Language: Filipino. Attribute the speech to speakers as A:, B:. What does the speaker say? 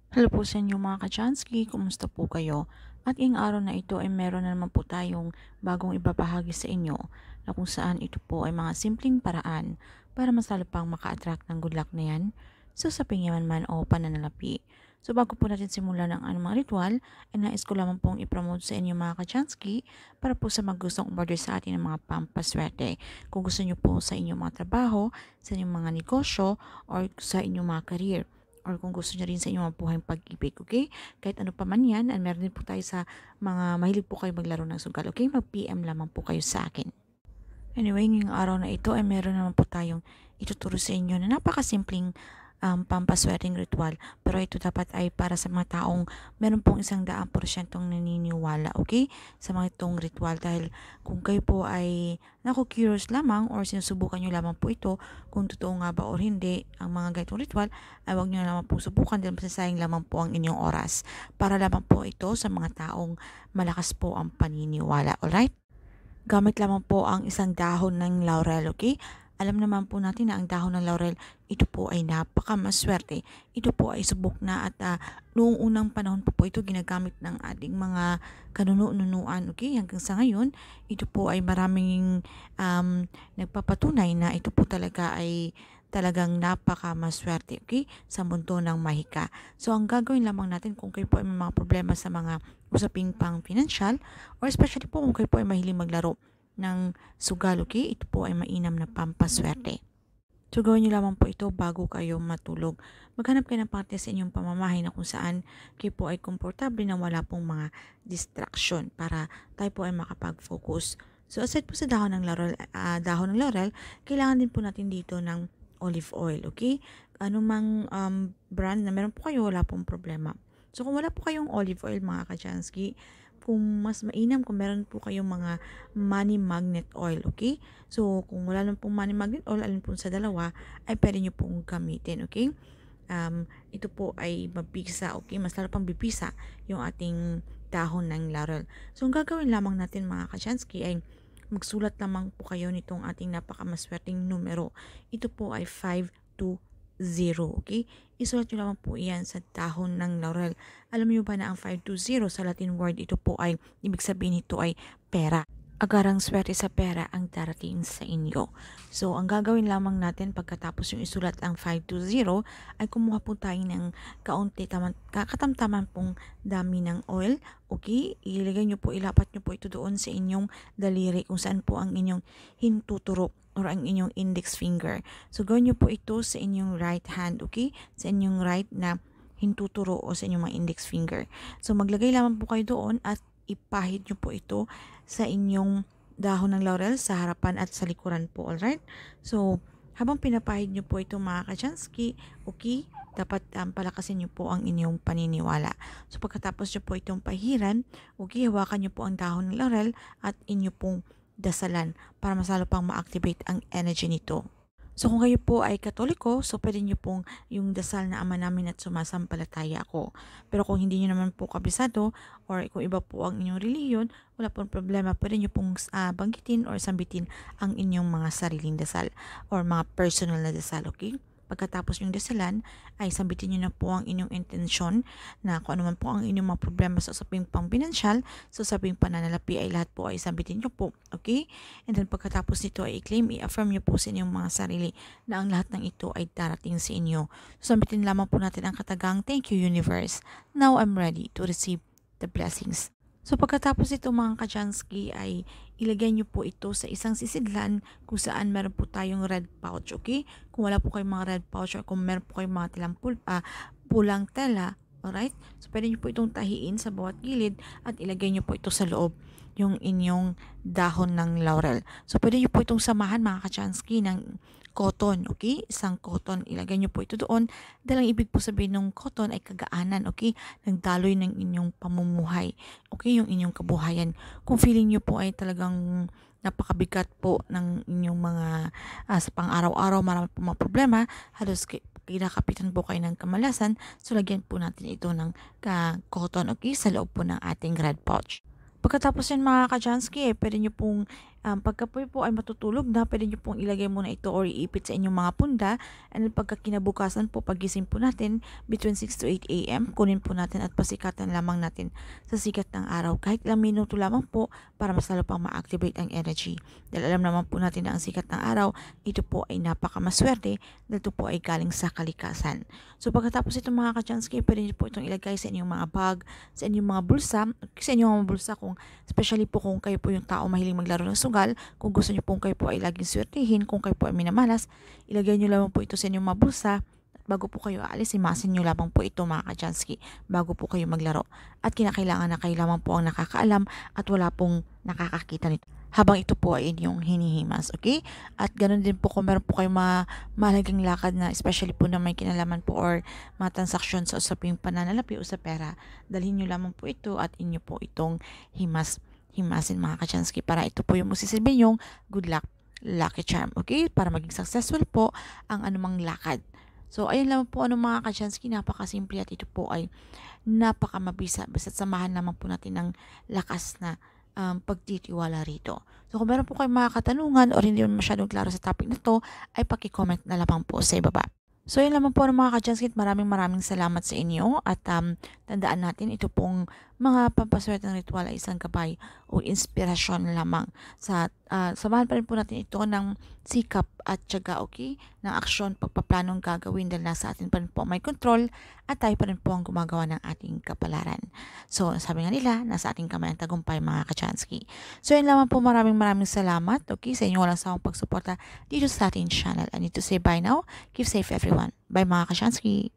A: Hello po sa inyo mga ka-Chansky, kumusta po kayo? At ngayong araw na ito ay meron na naman po tayong bagong ibabahagi sa inyo na kung saan ito po ay mga simpleng paraan para mas lalo pang maka-attract ng good luck na yan sa usaping yaman man o pananalapi. So bago po natin simulan ang anumang ritual, ay nais ko lamang pong ipromote sa inyo mga ka-Chansky para po sa magustong umorder sa atin ng mga pampaswerte. Kung gusto nyo po sa inyong mga trabaho, sa inyong mga negosyo, or sa inyong mga career or kung gusto niya rin sa inyong mga buhay pag-ibig, okay? Kahit ano pa man yan, and meron din po tayo sa mga mahilig po kayo maglaro ng sugal, okay? Mag-PM lamang po kayo sa akin. Anyway, ngayong araw na ito ay meron naman po tayong ituturo sa inyo na napakasimpleng pampaswerteng ritual. Pero ito dapat ay para sa mga taong meron pong 100% naniniwala, okay? Sa mga itong ritual dahil kung kayo po ay curious lamang or sinusubukan nyo lamang po ito, kung totoo nga ba or hindi ang mga ganitong ritual, ay huwag nyo lamang po subukan dahil masasayang lamang po ang inyong oras. Para lamang po ito sa mga taong malakas po ang paniniwala, alright? Gamit lamang po ang isang dahon ng laurel, okay? Alam naman po natin na ang dahon ng laurel, ito po ay napakamaswerte. Ito po ay subok na at noong unang panahon po ito ginagamit ng ating mga kanunuan, okay? Hanggang sa ngayon, ito po ay maraming nagpapatunay na ito po talaga ay talagang napakamaswerte, okay? Sa mundo ng mahika. So, ang gagawin lamang natin kung kayo po ay may mga problema sa mga usaping pang financial, or especially po kung kayo po ay mahiling maglaro ng sugal, okay? Ito po ay mainam na pampaswerte. So, gawin nyo lamang po ito bago kayo matulog. Maghanap kayo ng parte sa inyong pamamahay na kung saan kayo po ay komportable na wala pong mga distraction para tayo po ay makapag-focus. So, aside po sa dahon ng laurel, kailangan din po natin dito ng olive oil, okay? Ano mang brand na meron po kayo, wala pong problema. So, kung wala po kayong olive oil mga ka-Chansky, kung mas mainam kung meron po kayong mga money magnet oil, okay? So, kung wala lang pong money magnet oil, alin po sa dalawa, ay pwede nyo pong gamitin, okay? Ito po ay mabisa, okay? Mas lalo pang bibisa yung ating dahon ng laurel. So, ang gagawin lamang natin mga ka-Chansky ay magsulat lamang po kayo nitong ating napakamaswerteng numero. Ito po ay 520, okay? Isulat nyo lamang po iyan sa dahon ng laurel. Alam niyo ba na ang 520 sa Latin word, ito po ay, ibig sabihin nito ay pera. Agarang swerte sa pera ang darating sa inyo. So, ang gagawin lamang natin pagkatapos yung isulat ang 520 ay kumuha po tayo ng katamtaman pong dami ng oil. Okay? Ilagay nyo po, ilapat nyo po ito doon sa inyong daliri kung saan po ang inyong hintuturo or ang inyong index finger. So, gawin nyo po ito sa inyong right hand, okay? Sa inyong right na hintuturo o sa inyong mga index finger. So, maglagay lamang po kayo doon at ipahid nyo po ito sa inyong dahon ng laurel sa harapan at sa likuran po, alright? So, habang pinapahid nyo po ito mga ka-Chansky, okay, dapat palakasin nyo po ang inyong paniniwala. So, pagkatapos nyo po itong pahiran, okay, hawakan nyo po ang dahon ng laurel at inyo pong dasalan para masalo pang ma-activate ang energy nito. So kung kayo po ay Katoliko, so pwede nyo pong yung dasal na Ama namin at sumasampalataya ako. Pero kung hindi nyo naman po kabisado or kung iba po ang inyong reliyon, wala pong problema. Pwede nyo pong banggitin or sambitin ang inyong mga sariling dasal or mga personal na dasal, okay? Pagkatapos yung dasalan, ay sambitin nyo na po ang inyong intensyon na kung ano man po ang inyong mga problema sa usaping pang pinansyal, sa usaping pananalapi ay lahat po ay sambitin nyo po, okay? And then pagkatapos nito ay i-claim, i-affirm nyo po sa inyong mga sarili na ang lahat ng ito ay darating sa inyo. So, sambitin lamang po natin ang katagang, "Thank you, Universe. Now I'm ready to receive the blessings." So pagkatapos ito mga ka-Chansky ay ilagay nyo po ito sa isang sisidlan kung saan meron po tayong red pouch, okay? Kung wala po kayong mga red pouch or kung meron po kayong mga pulang tela, alright? So pwede nyo po itong tahiin sa bawat gilid at ilagay nyo po ito sa loob yung inyong dahon ng laurel. So pwede nyo po itong samahan mga ka-Chansky ng cotton, okay? Isang cotton, ilagay nyo po ito doon. Dahil ang ibig po sabihin ng cotton ay kagaanan, okay? Nagdaloy ng inyong pamumuhay, okay? Yung inyong kabuhayan. Kung feeling nyo po ay talagang napakabigat po ng inyong mga sa pang-araw-araw, marami po mga problema, halos kinakapitan po kayo ng kamalasan, so lagyan po natin ito ng cotton, okay? Sa loob po ng ating red pouch. Pagkatapos yun mga ka-Chansky, pwede nyo pong Pagka po ay matutulog na, pwede nyo pong ilagay muna ito or iipit sa inyong mga punda. And then pagka kinabukasan po, pagising po natin, between 6 to 8 a.m., kunin po natin at pasikatan lamang natin sa sikat ng araw. Kahit ilang minuto lamang po para mas lalo pang ma-activate ang energy. Dahil alam naman po natin na ang sikat ng araw, ito po ay napakamaswerte dahil ito po ay galing sa kalikasan. So pagkatapos itong mga ka-Chansky, pwede nyo po itong ilagay sa inyong mga bag, sa inyong mga bulsa, sa inyong mga bulsa kung especially po kung kayo po yung tao mahiling maglaro ng sugal, kung gusto nyo po kayo po ay laging swertihin, kung kayo po ay minamalas, ilagay nyo lamang po ito sa inyong mga bulsa. Bago po kayo aalis, imasin nyo lamang po ito mga ka-Chansky bago po kayo maglaro. At kinakailangan na kayo lamang po ang nakakaalam at wala pong nakakakita nito habang ito po ay inyong hinihimas, okay? At ganoon din po kung meron po kayong mga mahalagang lakad na especially po na may kinalaman po or mga transaksyon sa usaping pananalapi o sa pera, dalhin nyo lamang po ito at inyo po itong himasin mga ka-Chansky para ito po yung musisilbi yung good luck, lucky charm, okay? Para maging successful po ang anumang lakad. So, ayun lang po mga ka-Chansky, napakasimple at ito po ay napakamabisa. Basta't samahan naman po natin ng lakas na pagtitiwala rito. So, kung meron po kayong mga katanungan o hindi masyadong klaro sa topic na to, ay paki-comment na lamang po sa ibaba. So, yun lamang po mga ka-Chansky, maraming salamat sa inyo at tandaan natin ito pong mga pampaswerteng ritual ay isang gabay o inspirasyon lamang sa samahan pa rin po natin ito ng sikap at tiyaga, okay? Ng aksyon, pagpaplanong gagawin dahil nasa atin pa rin po may control at tayo pa rin po ang gumagawa ng ating kapalaran. So, sabi nga nila, nasa ating kamay ang tagumpay mga ka-Chansky. So, yun lamang po maraming salamat, okay? Sa inyong walang sawang pagsuporta dito sa ating channel. I need to say bye now. Keep safe everyone. Bye mga ka-Chansky.